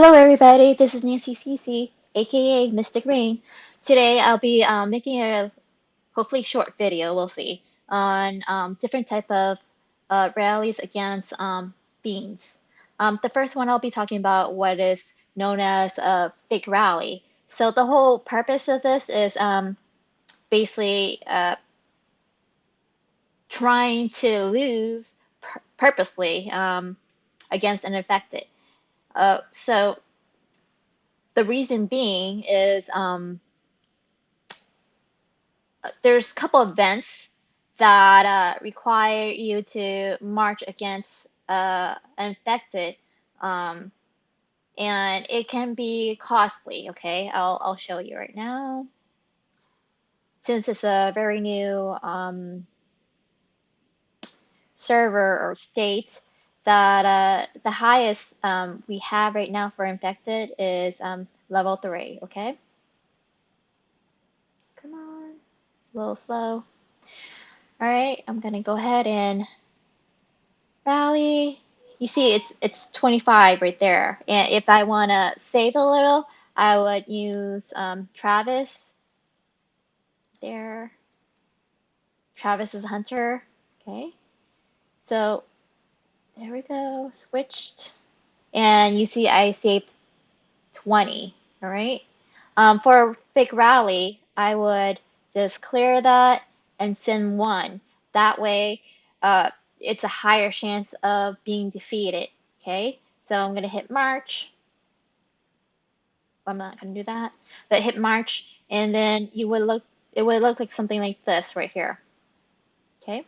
Hello everybody, this is Nancy Cece, aka Mystic Rain. Today I'll be making a hopefully short video, we'll see, on different type of rallies against beans. The first one I'll be talking about what is known as a fake rally. So the whole purpose of this is basically trying to lose purposely against an infected. So the reason being is there's a couple of events that require you to march against infected, um, and it can be costly. Okay, I'll show you right now. Since it's a very new server or state, that the highest we have right now for infected is level 3. Okay, come on, it's a little slow. All right, I'm gonna go ahead and rally. You see, it's 25 right there. And if I want to save a little, I would use Travis there. Travis is Hunter. Okay, so there we go. Switched, and you see I saved 20. All right. For fake rally, I would just clear that and send 1. That way, uh, it's a higher chance of being defeated. Okay, so I'm gonna hit March. I'm not gonna do that, but hit March, and then you would look. It would look like something like this right here. Okay.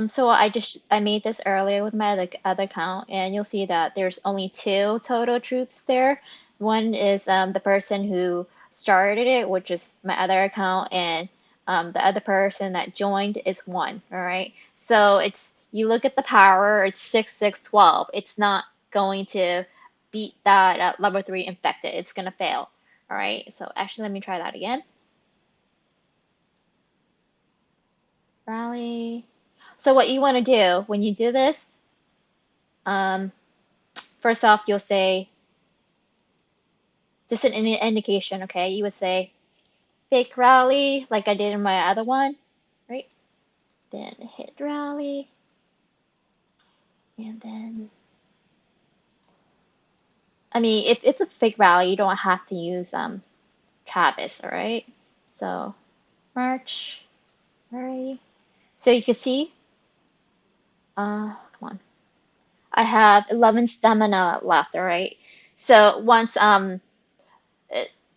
So I made this earlier with my other account, and you'll see that there's only 2 total troops there. One is the person who started it, which is my other account, and the other person that joined is 1. All right. So you look at the power, it's 6, 6, 12. It's not going to beat that level 3 infected. It's gonna fail. All right. So actually, let me try that again. Rally. So what you want to do when you do this, um, first off, you'll say just an indication, okay? You would say fake rally, like I did in my other one, right? Then hit rally, and then, I mean, if it's a fake rally, you don't have to use Travis, all right? So March, all right? So you can see, come on, I have 11 stamina left, all right? So once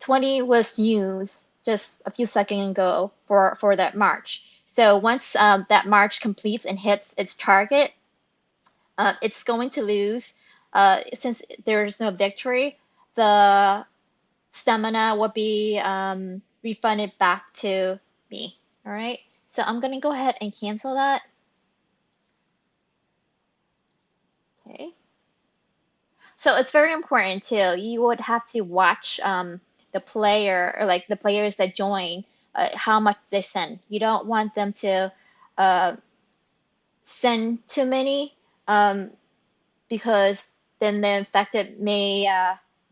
20 was used just a few seconds ago for that march. So once that march completes and hits its target, it's going to lose. Since there's no victory, the stamina will be refunded back to me. All right. So I'm going to go ahead and cancel that. Okay. So it's very important too. You would have to watch the player or like the players that join, how much they send. You don't want them to uh, send too many um, because then the infected may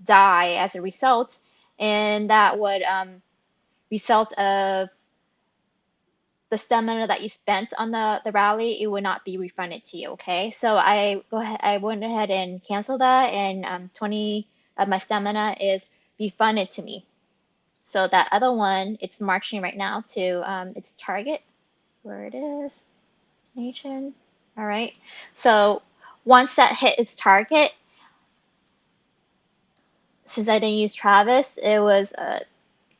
die as a result, and that would result of the stamina that you spent on the rally, it would not be refunded to you. Okay, so I went ahead and canceled that, and 20 of my stamina is refunded to me. So that other one, it's marching right now to its target. That's where it is, destination. All right. So once that hit its target, since I didn't use Travis, it was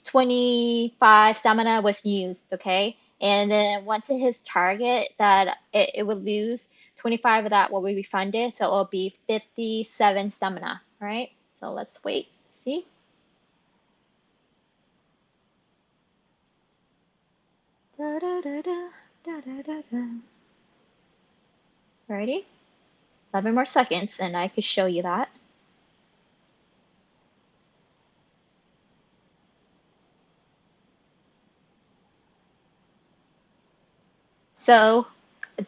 25 stamina was used, okay? And then once it hits target, that it will lose 25 of that will be refunded, so it will be 57 stamina, all right? So let's wait, see? Da, da, da, da, da, da, da, da. Ready? 11 more seconds, and I could show you that. So,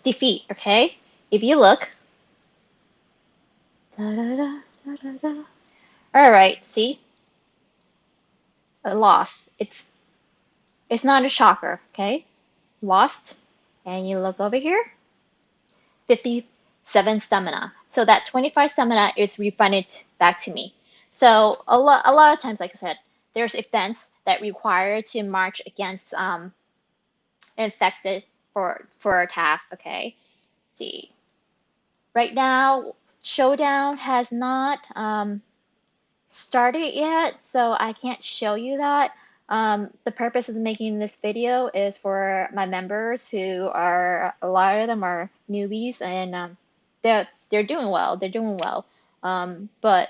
defeat, okay? If you look, All right, see, I lost. It's not a shocker, okay? Lost, and you look over here, 57 stamina. So that 25 stamina is refunded back to me. So a lot of times, like I said, there's events that require to march against infected for a task. Okay, let's see. Right now, Showdown has not started yet, so I can't show you that. The purpose of making this video is for my members who are, a lot of them are newbies, and they're doing well. They're doing well. But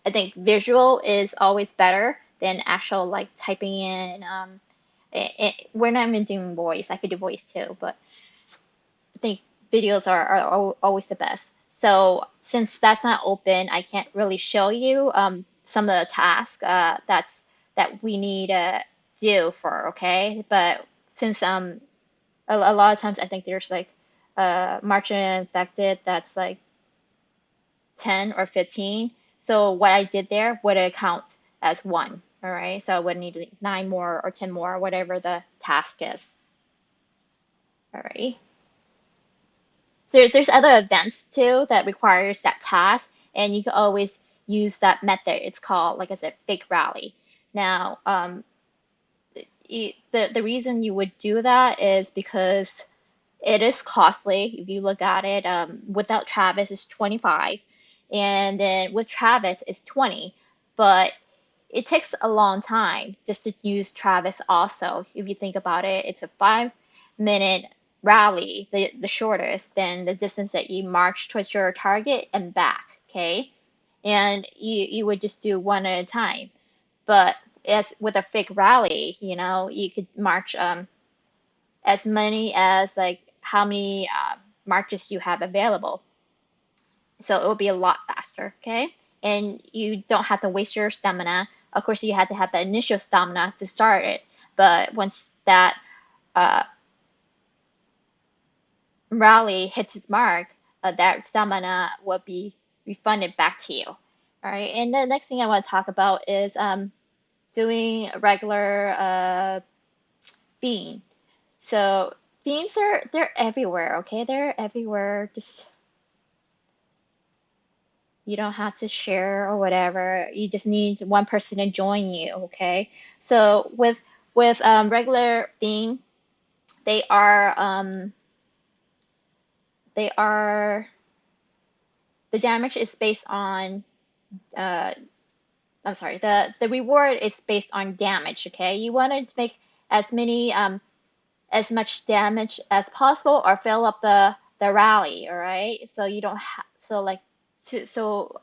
I think visual is always better than actual like typing in. We're not even doing voice. I could do voice too, but I think videos are always the best. So since that's not open, I can't really show you some of the tasks that we need to do for, okay? But since a lot of times I think there's like marching infected that's like 10 or 15. So what I did there would count as one, all right? So I would need like 9 more or 10 more, whatever the task is, all right? So there's other events too that requires that task, and you can always use that method. It's called, like I said, fake rally. Now, the reason you would do that is because it is costly. If you look at it, without Travis it's 25, and then with Travis it's 20. But it takes a long time just to use Travis also. If you think about it, it's a 5 minute rally, the shortest, then the distance that you march towards your target and back, okay? And you would just do one at a time. But as with a fake rally, you could march as many as like how many marches you have available. So it will be a lot faster, okay? And you don't have to waste your stamina. Of course, you have to have the initial stamina to start it, but once that uh, rally hits its mark, that stamina will be refunded back to you. All right, and the next thing I want to talk about is doing a regular fiend. So fiends they're everywhere, okay? They're everywhere. Just you don't have to share or whatever. You just need one person to join you, okay? So with regular theme, they are um, they are the damage is based on uh, I'm sorry, the reward is based on damage, okay? You want to make as many as much damage as possible or fill up the rally, all right? So you don't have so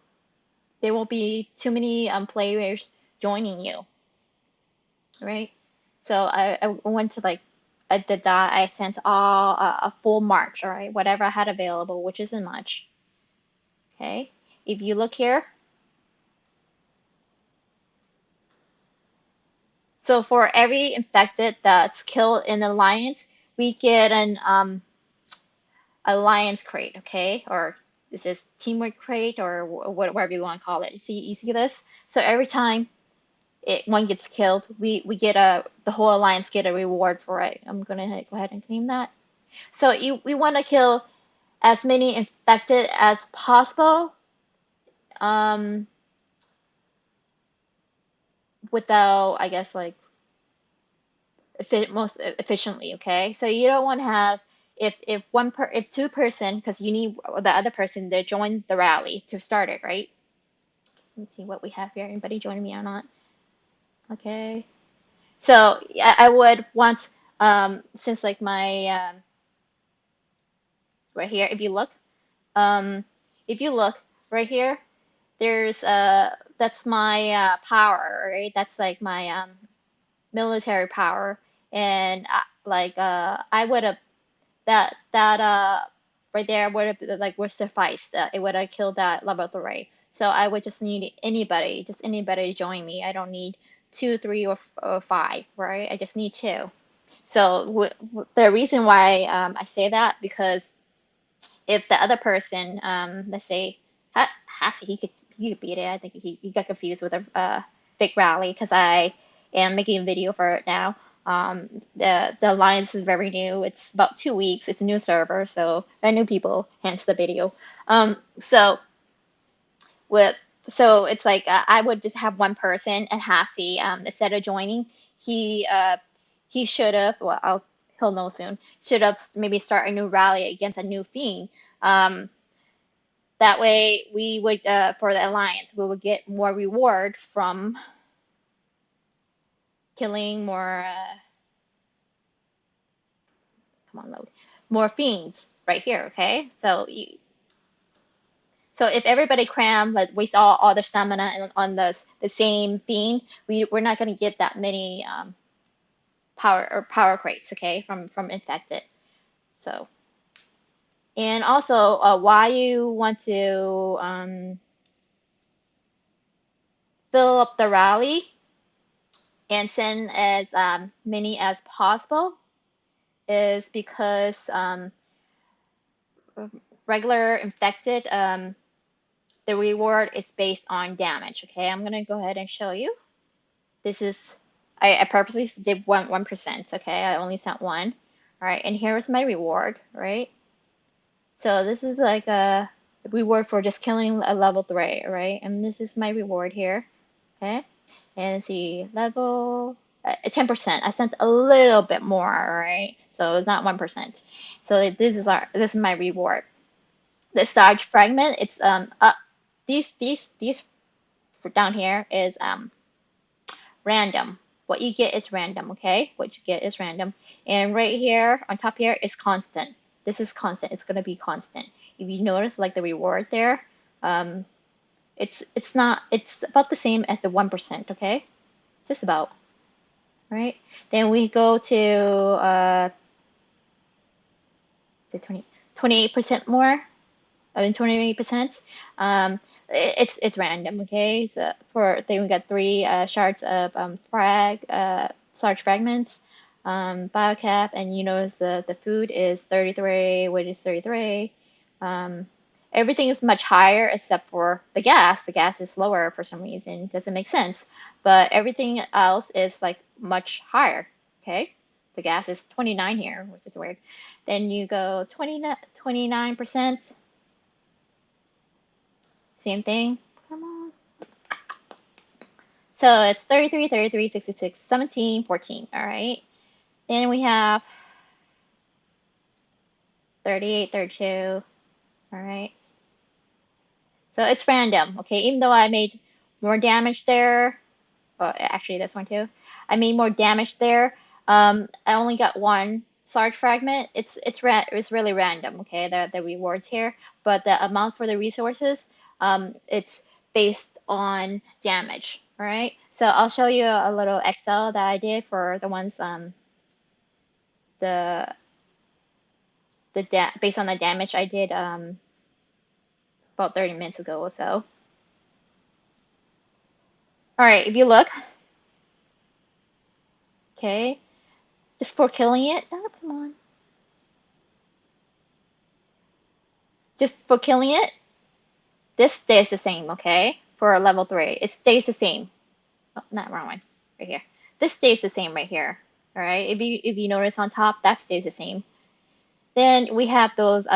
there won't be too many players joining you, right? So I went to like I did that. I sent all a full march, all right, whatever I had available, which isn't much. Okay, if you look here, so for every infected that's killed in the alliance, we get an alliance crate, okay, or this is teamwork crate or whatever you want to call it. You see this? So every time one gets killed, we get the whole alliance get a reward for it. I'm gonna go ahead and claim that. So we want to kill as many infected as possible, um, without, I guess, like most efficiently. Okay, so you don't want to have if two person, because you need the other person to join the rally to start it, right? Let's see what we have here. Anybody joining me or not? Okay. So I would want since like my right here, um, if you look right here, there's that's my power, right? That's like my military power, and I would have that right there would have like would suffice. It would have killed that level 3. So I would just need just anybody to join me. I don't need two, three, or five, right? I just need two. So the reason why I say that because if the other person, let's say, Hassie. He could beat it. I think he got confused with a fake rally because I am making a video for it now. The alliance is very new. It's about 2 weeks. It's a new server, so there are new people. Hence the video. So with it's like I would just have one person and Hassie instead of joining. He uh, he should have. Well, he'll know soon. Should have maybe start a new rally against a new fiend. Um, that way we would for the alliance we would get more reward from killing more. Come on, load more fiends right here. Okay, so if everybody cram like waste all their stamina on the same fiend, we're not going to get that many power crates, okay, from infected. So and also why you want to fill up the rally and send as many as possible is because regular infected the reward is based on damage. Okay, I'm gonna go ahead and show you. This is I purposely did 1%. Okay, I only sent one. All right, and here's my reward. Right, so this is like a reward for just killing a level 3, right? And this is my reward here, okay? And see, level 10%. I sent a little bit more, right? So it's not 1%. So this is my reward. The starch fragment, it's these down here is random. What you get is random, okay? What you get is random. And right here, on top here, is constant. This is constant. It's going to be constant. If you notice, like the reward there, um, it's not, it's about the same as the 1%, okay? Just about, right? Then we go to, is it 28% more? I mean, 28%. It's random, okay? So then we got 3 shards of starch fragments, biocap, and you notice the food is 33, weight is 33. Um, everything is much higher except for the gas. The gas is lower for some reason. Doesn't make sense. But everything else is like much higher, okay? The gas is 29 here, which is weird. Then you go 29%. Same thing. Come on. So it's 33, 33, 66, 17, 14. All right. Then we have 38, 32. All right. So it's random. Okay. Even though I made more damage there, actually this one too, I made more damage there. I only got one Sarge fragment. It's really random. Okay. The rewards here, but the amount for the resources, it's based on damage. All right. So I'll show you a little Excel that I did for the ones the based on the damage I did about 30 minutes ago or so. All right. If you look, okay, just for killing it. Oh, come on. Just for killing it, this stays the same, okay? For level 3, it stays the same. Oh, not wrong one. Right here. This stays the same right here. All right. If you notice on top, that stays the same. Then we have those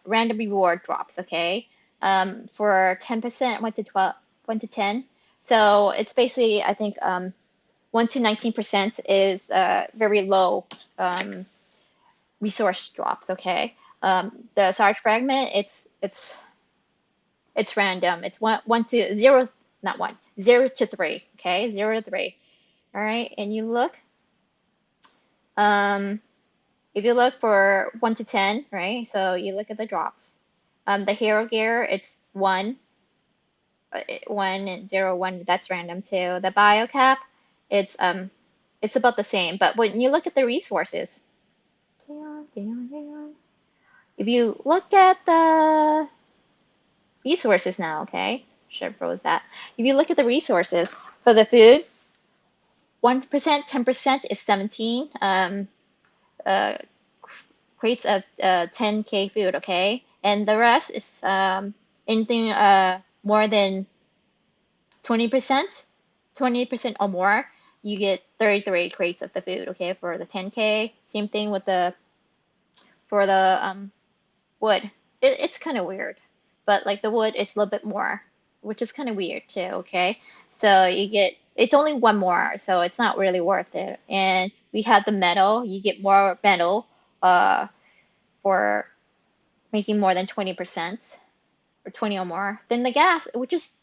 random reward drops, okay? For 10%, 1 to 12, 1 to 10. So it's basically, I think, 1 to 19% is very low resource drops, okay? The Sarge fragment, it's random. It's one to zero, not one, 0 to 3, okay? 0 to 3. All right, and you look. If you look for 1 to 10, right? So you look at the drops. The hero gear, it's 1, 1 and 0, 1. That's random too. The biocap, it's it's about the same. But when you look at the resources, if you look at the resources now, okay, should have froze that. If you look at the resources for the food, 1%, 10% is 17. Uh, Crates of 10K food, okay? And the rest is anything more than 20%, 20% or more, you get 33 crates of the food, okay, for the 10K. Same thing with the for the wood. It's kind of weird, but like the wood is a little bit more, which is kind of weird too, okay? So you get it's only one more, so it's not really worth it. And we have the metal, you get more metal for making more than 20% or 20 or more than the gas, which is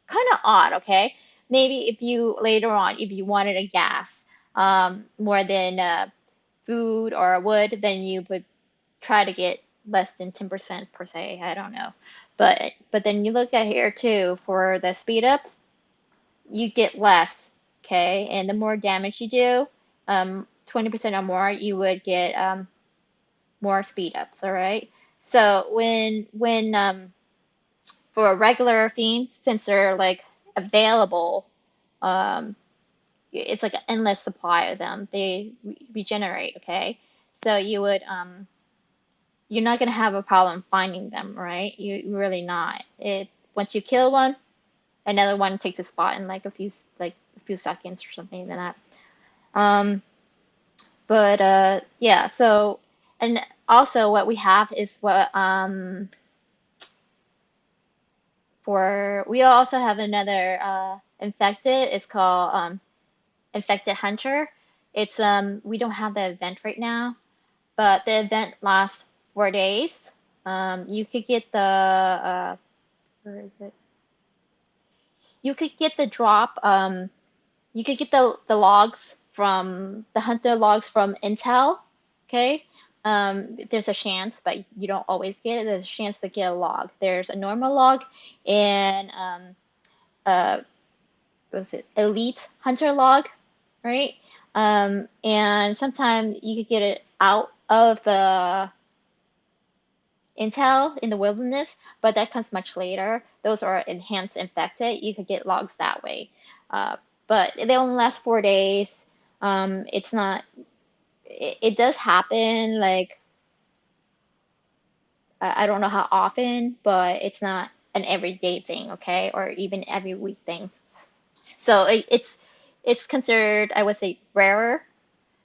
kind of odd, okay? Maybe if you later on, if you wanted a gas more than food or wood, then you would try to get less than 10% per se. I don't know. But then you look at here too for the speed ups, you get less, okay? And the more damage you do, 20% or more, you would get more speed ups, all right? So when for regular themes, since they're like available, um, it's like an endless supply of them. They regenerate, okay? So you're not gonna have a problem finding them, right? You really not. It once you kill one, another one takes a spot in like a few seconds or something like that. Um, but yeah. So and also what we have is what for we also have another infected. It's called infected hunter. It's we don't have the event right now, but the event lasts 4 days. You could get the where is it? You could get the drop. You could get the logs from the hunter logs from Intel. Okay. There's a chance, but you don't always get it. There's a chance to get a log. There's a normal log and uh, what was it? Elite hunter log, right? And sometimes you could get it out of the Intel in the wilderness, but that comes much later. Those are enhanced infected. You could get logs that way. Uh, but they only last 4 days. It's not, it does happen, like, I don't know how often, but it's not an everyday thing, okay? Or even every week thing. So it's considered, I would say, rarer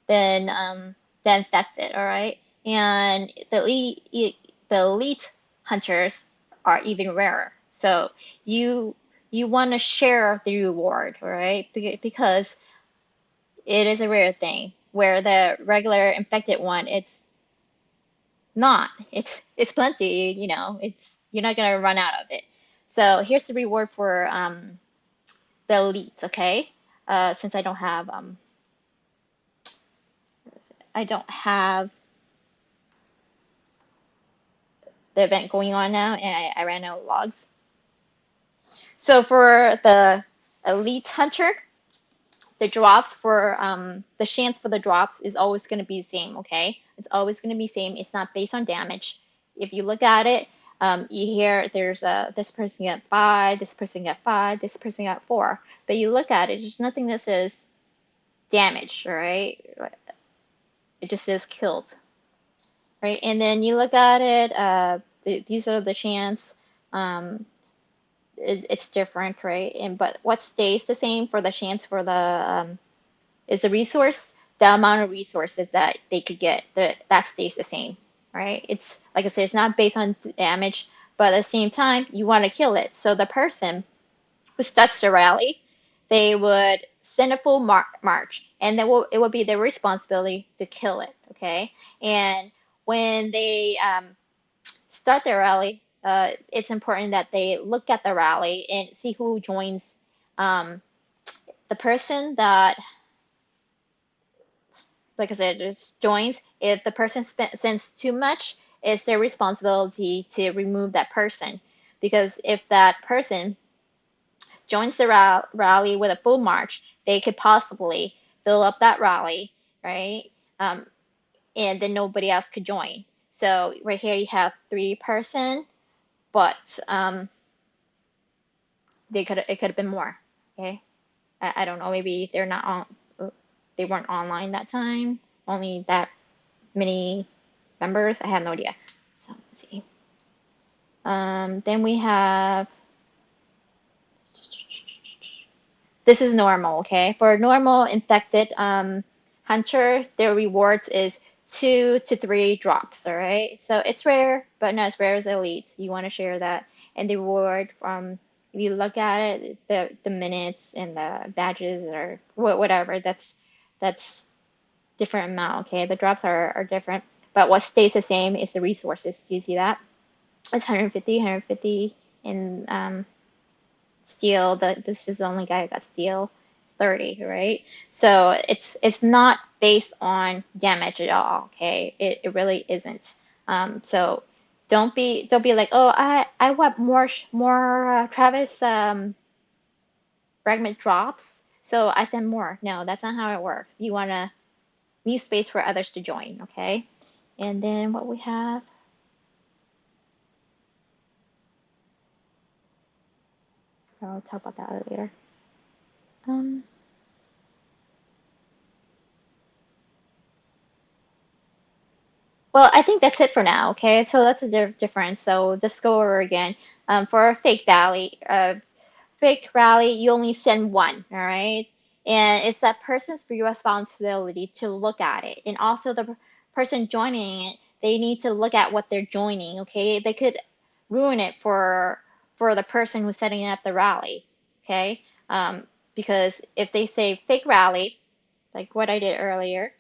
than infected, all right? And the elite hunters are even rarer. So you you want to share the reward, all right? Because it is a rare thing. Where the regular infected one, it's not. It's plenty, you know. It's you're not gonna run out of it. So here's the reward for the elites, okay? Since I don't have the event going on now, and I ran out of logs. So for the elite hunter, the drops for the chance for the drops is always going to be the same. Okay, it's always going to be same. It's not based on damage. If you look at it, you hear there's this person got 5, this person got 5, this person got 4. But you look at it, there's nothing that says damage. All right, it just says killed. Right, and then you look at it. These are the chance. Um, it's different, right? And but what stays the same for the chance for the is the resource, the amount of resources that they could get. That stays the same, right? It's like I said, it's not based on damage, but at the same time, you want to kill it. So the person who starts the rally, they would send a full march, and then it will be their responsibility to kill it. Okay, and when they start their rally, it's important that they look at the rally and see who joins. Um, the person that, like I said, just joins. If the person sends too much, it's their responsibility to remove that person. Because if that person joins the rally with a full march, they could possibly fill up that rally, right? Um, and then nobody else could join. So right here you have 3 person, but it could have been more. Okay, I don't know. Maybe they're not on. They weren't online that time. Only that many members. I have no idea. So let's see. Then we have this is normal, okay? For normal infected hunter, their rewards is 2 to 3 drops, all right? So it's rare, but not as rare as elites. You want to share that. And the reward from, if you look at it, the minutes and the badges or whatever, that's different amount, okay? The drops are different. But what stays the same is the resources. Do you see that? It's 150, 150, and steel. This is the only guy who got steel. 30, right? So it's not based on damage at all. Okay, it really isn't. So don't be like, oh, I want more Travis fragment drops, so I send more. No, that's not how it works. You wanna leave space for others to join. Okay, and then what we have. I'll talk about that later. Um, Well, I think that's it for now, okay? So that's a difference. So just go over again. For a fake rally, you only send one, all right? And it's that person's responsibility to look at it. And also the person joining it, they need to look at what they're joining, okay? They could ruin it for the person who's setting up the rally, okay? Because if they say fake rally, like what I did earlier,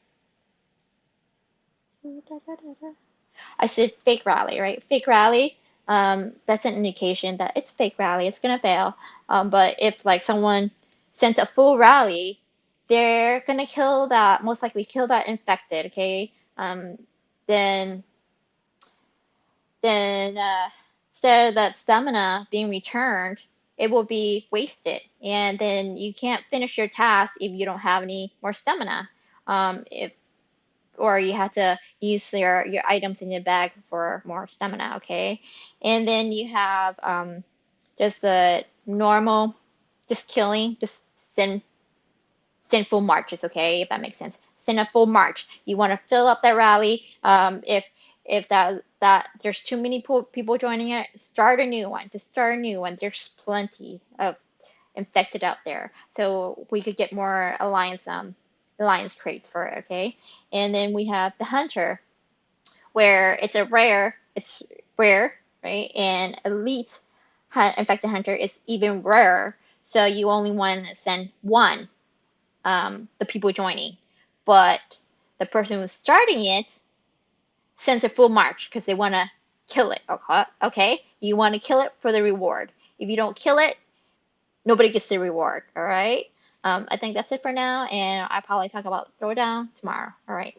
I said fake rally, right? Fake rally. That's an indication that it's fake rally. It's gonna fail. But if like someone sent a full rally, they're gonna kill that. Most likely kill that infected. Okay. Then instead of that stamina being returned, it will be wasted, and then you can't finish your task if you don't have any more stamina. If or you have to use your items in your bag for more stamina, okay? And then you have just the normal, just killing, just sinful marches, okay? If that makes sense. Sinful march. You want to fill up that rally. If that there's too many people joining it, start a new one. Just start a new one. There's plenty of infected out there, so we could get more alliance crates for it, okay? And then we have the hunter, where it's rare, right? And elite infected hunter is even rarer, so you only want to send one, the people joining, but the person who's starting it sends a full march because they want to kill it. Okay, you want to kill it for the reward. If you don't kill it, nobody gets the reward. All right. I think that's it for now, and I'll probably talk about throwdown tomorrow. All right.